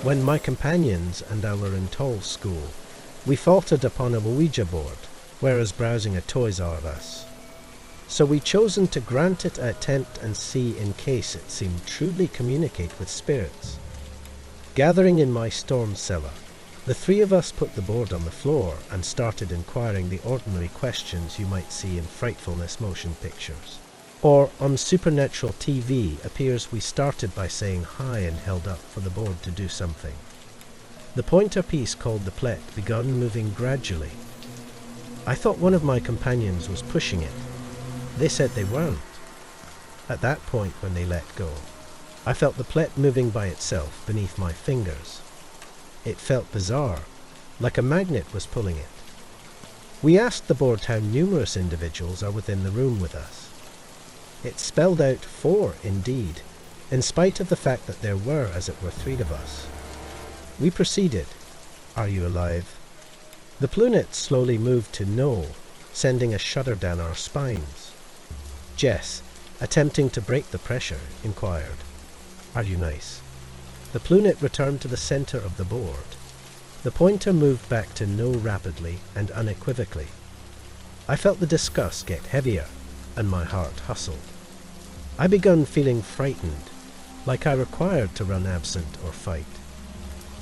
When my companions and I were in Toll school, we faltered upon a Ouija board, whereas browsing a Toys R Us. So we chosen to grant it an attempt and see in case it seemed truly communicate with spirits. Gathering in my storm cellar, the three of us put the board on the floor and started inquiring the ordinary questions you might see in frightfulness motion pictures. Or on supernatural TV appears we started by saying hi and held up for the board to do something. The pointer piece called the plet began moving gradually. I thought one of my companions was pushing it. They said they weren't. At that point when they let go, I felt the plet moving by itself beneath my fingers. It felt bizarre, like a magnet was pulling it. We asked the board how numerous individuals are within the room with us. It spelled out 4 indeed, in spite of the fact that there were, as it were, 3 of us. We proceeded. Are you alive? The plunet slowly moved to no, sending a shudder down our spines. Jess, attempting to break the pressure, inquired, Are you nice? The plunet returned to the center of the board. The pointer moved back to no rapidly and unequivocally. I felt the disgust get heavier, and my heart hustled. I began feeling frightened, like I required to run absent or fight.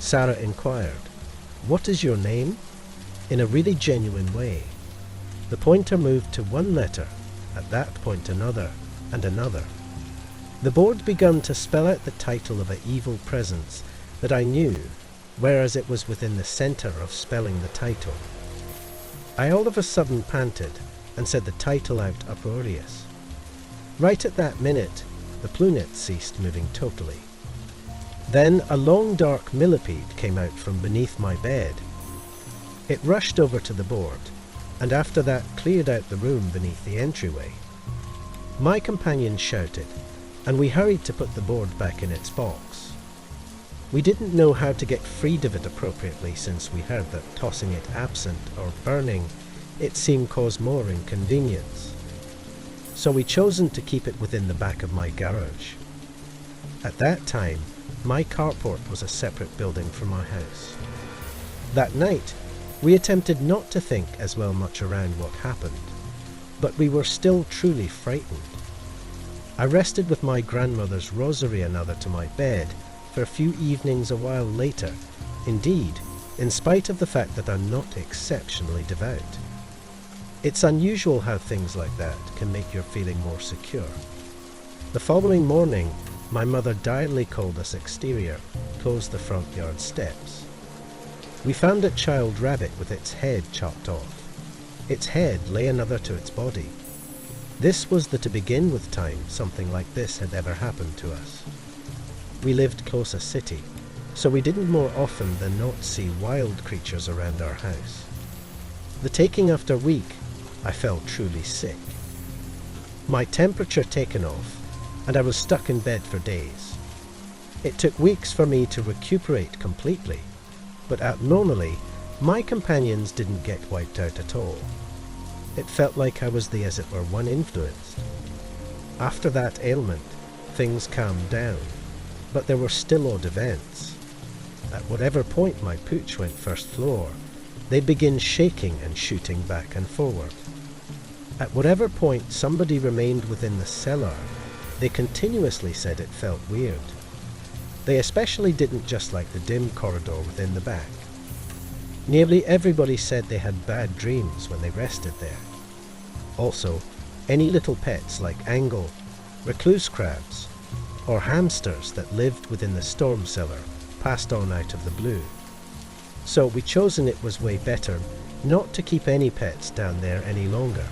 Sarah inquired, What is your name? In a really genuine way. The pointer moved to one letter, at that point another, and another. The board began to spell out the title of an evil presence that I knew, whereas it was within the center of spelling the title. I all of a sudden panted and said the title out uproarious. Right at that minute, the plunet ceased moving totally. Then a long dark millipede came out from beneath my bed. It rushed over to the board, and after that cleared out the room beneath the entryway. My companion shouted, and we hurried to put the board back in its box. We didn't know how to get freed of it appropriately since we heard that tossing it absent or burning it seemed cause more inconvenience. So we chosen to keep it within the back of my garage. At that time, my carport was a separate building from my house. That night, we attempted not to think as well much around what happened, but we were still truly frightened. I rested with my grandmother's rosary another to my bed for a few evenings a while later, indeed, in spite of the fact that I'm not exceptionally devout. It's unusual how things like that can make your feeling more secure. The following morning, my mother diardly called us exterior, closed the front yard steps. We found a child rabbit with its head chopped off. Its head lay another to its body. This was the to begin with time something like this had ever happened to us. We lived close a city, so we didn't more often than not see wild creatures around our house. The taking after week, I felt truly sick. My temperature taken off, and I was stuck in bed for days. It took weeks for me to recuperate completely, but abnormally, my companions didn't get wiped out at all. It felt like I was the, as it were, one influenced. After that ailment, things calmed down, but there were still odd events. At whatever point my pooch went first floor, they'd begin shaking and shooting back and forward. At whatever point somebody remained within the cellar, they continuously said it felt weird. They especially didn't just like the dim corridor within the back. Nearly everybody said they had bad dreams when they rested there. Also, any little pets like angle, recluse crabs, or hamsters that lived within the storm cellar passed on out of the blue. So we chosen it was way better not to keep any pets down there any longer.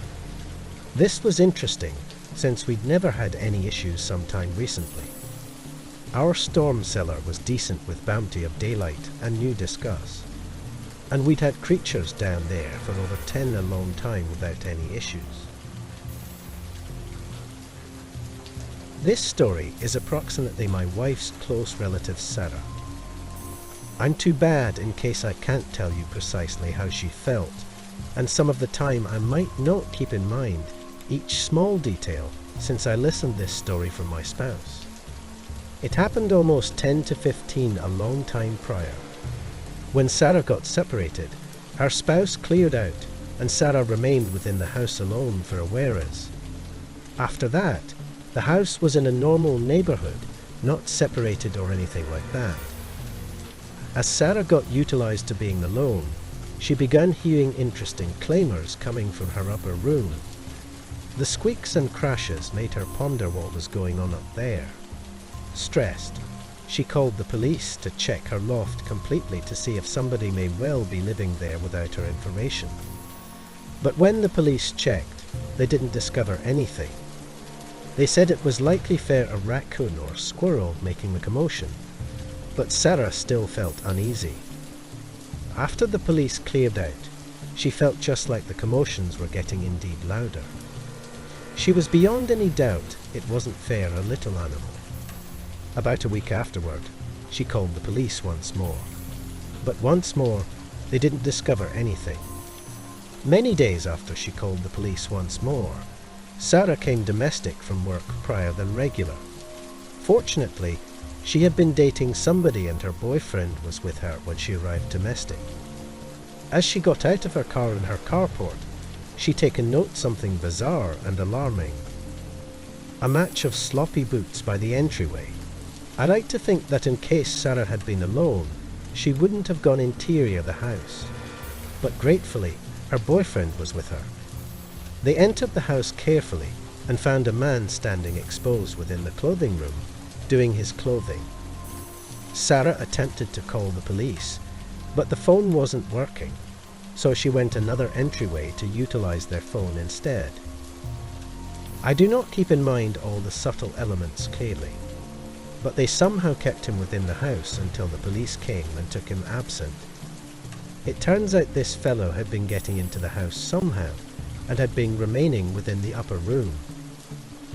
This was interesting, since we'd never had any issues sometime recently. Our storm cellar was decent with bounty of daylight and new discuss, and we'd had creatures down there for over 10 a long time without any issues. This story is approximately my wife's close relative Sarah. I'm too bad in case I can't tell you precisely how she felt, and some of the time I might not keep in mind each small detail since I listened this story from my spouse. It happened almost 10 to 15 a long time prior. When Sarah got separated, her spouse cleared out and Sarah remained within the house alone for a whereas. After that, the house was in a normal neighbourhood, not separated or anything like that. As Sarah got utilised to being alone, she began hearing interesting clamours coming from her upper room. The squeaks and crashes made her ponder what was going on up there. Stressed, she called the police to check her loft completely to see if somebody may well be living there without her information. But when the police checked, they didn't discover anything. They said it was likely fair a raccoon or squirrel making the commotion, but Sarah still felt uneasy. After the police cleared out, she felt just like the commotions were getting indeed louder. She was beyond any doubt it wasn't fair a little animal. About a week afterward, she called the police once more. But once more, they didn't discover anything. Many days after she called the police once more, Sarah came domestic from work prior than regular. Fortunately, she had been dating somebody and her boyfriend was with her when she arrived domestic. As she got out of her car in her carport, she'd taken note something bizarre and alarming. A match of sloppy boots by the entryway. I like to think that in case Sarah had been alone, she wouldn't have gone interior the house. But gratefully, her boyfriend was with her. They entered the house carefully and found a man standing exposed within the clothing room, doing his clothing. Sarah attempted to call the police, but the phone wasn't working, so she went another entryway to utilize their phone instead. I do not keep in mind all the subtle elements clearly, but they somehow kept him within the house until the police came and took him absent. It turns out this fellow had been getting into the house somehow and had been remaining within the upper room.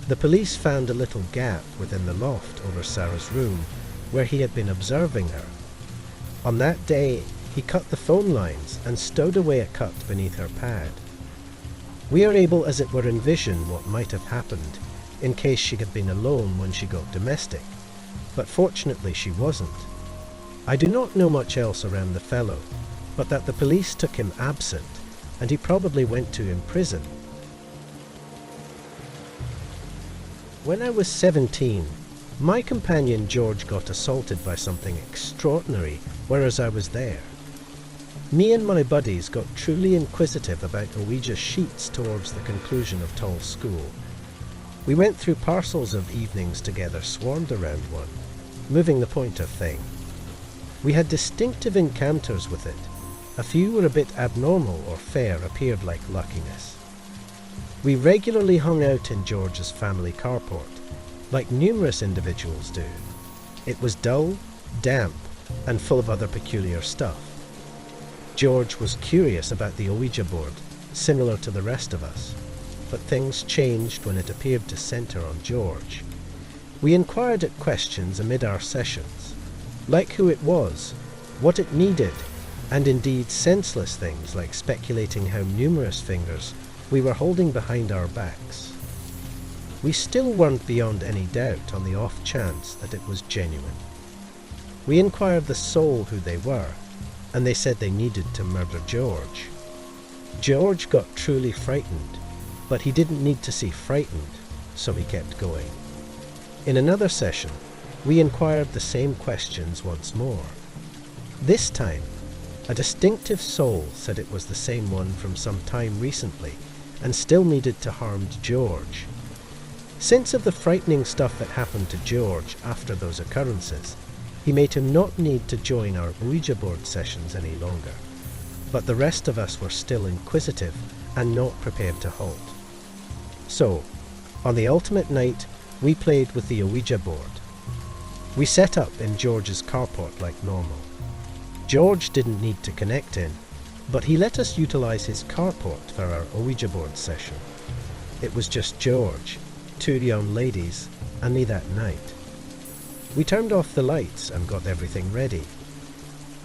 The police found a little gap within the loft over Sarah's room where he had been observing her. On that day, he cut the phone lines and stowed away a cut beneath her pad. We are able as it were envision what might have happened in case she had been alone when she got domestic, but fortunately she wasn't. I do not know much else around the fellow, but that the police took him absent and he probably went to in prison. When I was 17, my companion George got assaulted by something extraordinary, whereas I was there. Me and my buddies got truly inquisitive about Ouija sheets towards the conclusion of Tall School. We went through parcels of evenings together, swarmed around one, moving the pointer thing. We had distinctive encounters with it. A few were a bit abnormal or fair, appeared like luckiness. We regularly hung out in George's family carport, like numerous individuals do. It was dull, damp, and full of other peculiar stuff. George was curious about the Ouija board, similar to the rest of us, but things changed when it appeared to centre on George. We inquired it questions amid our sessions, like who it was, what it needed, and indeed senseless things like speculating how numerous fingers we were holding behind our backs. We still weren't beyond any doubt on the off chance that it was genuine. We inquired the soul who they were, and they said they needed to murder George. George got truly frightened, but he didn't need to see frightened, so he kept going. In another session, we inquired the same questions once more. This time, a distinctive soul said it was the same one from some time recently, and still needed to harm George. Since of the frightening stuff that happened to George after those occurrences, he made him not need to join our Ouija board sessions any longer, but the rest of us were still inquisitive and not prepared to halt. So, on the ultimate night, we played with the Ouija board. We set up in George's carport like normal. George didn't need to connect in, but he let us utilize his carport for our Ouija board session. It was just George, 2 young ladies, and me that night. We turned off the lights and got everything ready.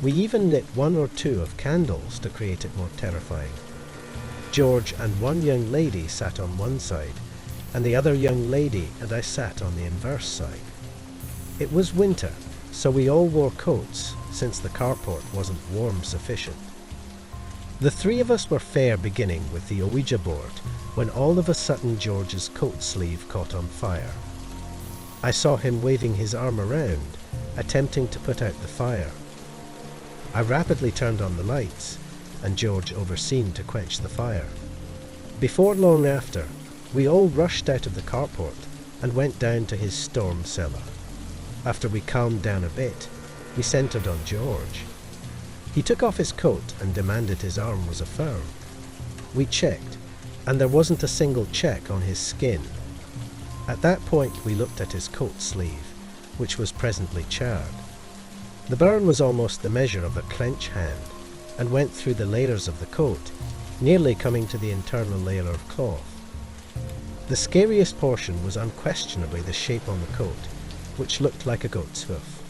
We even lit 1 or 2 of candles to create it more terrifying. George and 1 young lady sat on one side, and the other young lady and I sat on the inverse side. It was winter, so we all wore coats since the carport wasn't warm sufficient. The three of us were fair beginning with the Ouija board when all of a sudden George's coat sleeve caught on fire. I saw him waving his arm around, attempting to put out the fire. I rapidly turned on the lights, and George overseen to quench the fire. Before long after, we all rushed out of the carport and went down to his storm cellar. After we calmed down a bit, we centred on George. He took off his coat and demanded his arm was affirmed. We checked, and there wasn't a single check on his skin. At that point we looked at his coat sleeve, which was presently charred. The burn was almost the measure of a clench hand, and went through the layers of the coat, nearly coming to the internal layer of cloth. The scariest portion was unquestionably the shape on the coat, which looked like a goat's hoof.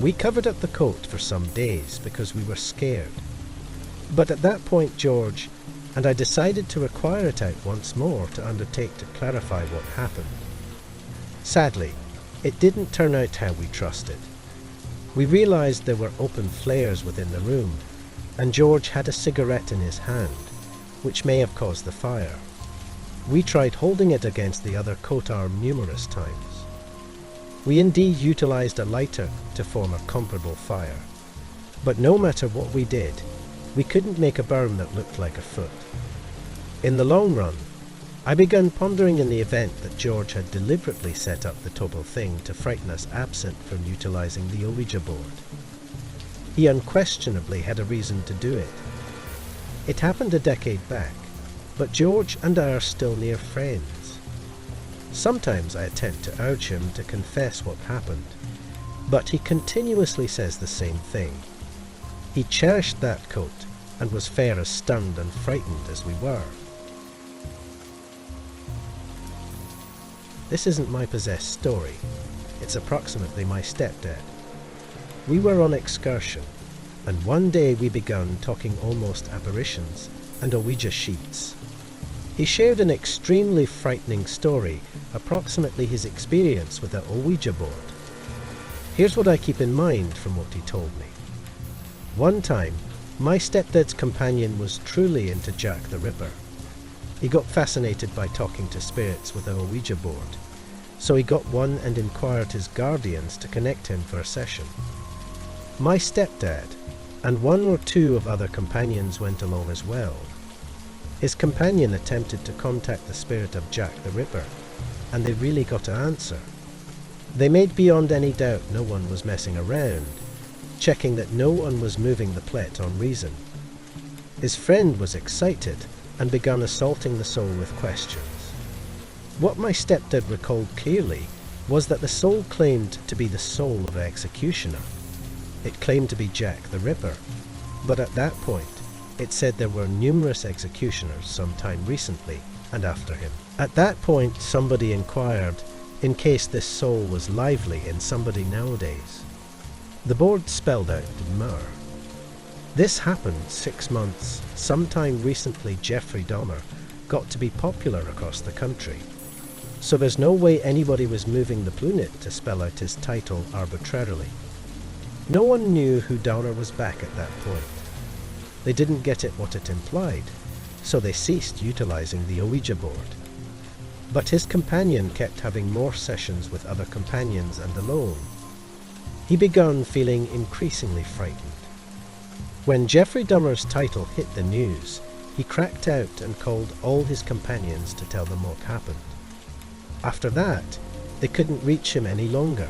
We covered up the coat for some days because we were scared. But at that point George and I decided to require it out once more to undertake to clarify what happened. Sadly, it didn't turn out how we trusted. We realized there were open flares within the room, and George had a cigarette in his hand, which may have caused the fire. We tried holding it against the other coat arm numerous times. We indeed utilized a lighter to form a comparable fire, but no matter what we did, we couldn't make a burn that looked like a foot. In the long run, I began pondering in the event that George had deliberately set up the total thing to frighten us absent from utilizing the Ouija board. He unquestionably had a reason to do it. It happened a decade back, but George and I are still near friends. Sometimes I attempt to urge him to confess what happened, but he continuously says the same thing. He cherished that coat and was fair as stunned and frightened as we were. This isn't my possessed story. It's approximately my stepdad. We were on excursion, and one day we began talking almost apparitions and Ouija sheets. He shared an extremely frightening story, approximately his experience with a Ouija board. Here's what I keep in mind from what he told me. One time, my stepdad's companion was truly into Jack the Ripper. He got fascinated by talking to spirits with a Ouija board, so he got one and inquired his guardians to connect him for a session. My stepdad and one or two of other companions went along as well. His companion attempted to contact the spirit of Jack the Ripper, and they really got an answer. They made beyond any doubt no one was messing around, checking that no one was moving the plate on reason. His friend was excited and began assaulting the soul with questions. What my stepdad recalled clearly was that the soul claimed to be the soul of an executioner. It claimed to be Jack the Ripper, but at that point it said there were numerous executioners sometime recently and after him. At that point somebody inquired in case this soul was lively in somebody nowadays. The board spelled out demur. This happened 6 months. Sometime recently Jeffrey Dahmer got to be popular across the country. So there's no way anybody was moving the plunet to spell out his title arbitrarily. No one knew who Dahmer was back at that point. They didn't get it what it implied, so they ceased utilizing the Ouija board. But his companion kept having more sessions with other companions and alone. He began feeling increasingly frightened. When Jeffrey Dahmer's title hit the news, he cracked out and called all his companions to tell them what happened. After that, they couldn't reach him any longer.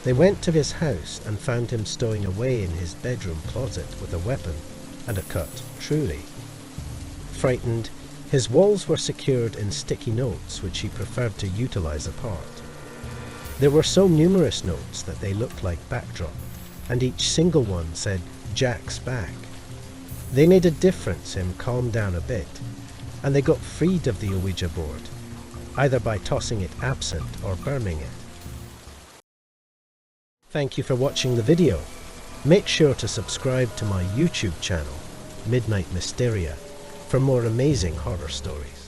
They went to his house and found him stowing away in his bedroom closet with a weapon and a cut, truly. Frightened, his walls were secured in sticky notes which he preferred to utilize apart. There were so numerous notes that they looked like backdrop, and each single one said, "Jack's back." They made a difference him calm down a bit, and they got freed of the Ouija board, either by tossing it absent or burning it. Thank you for watching the video. Make sure to subscribe to my YouTube channel, Midnight Mysteria, for more amazing horror stories.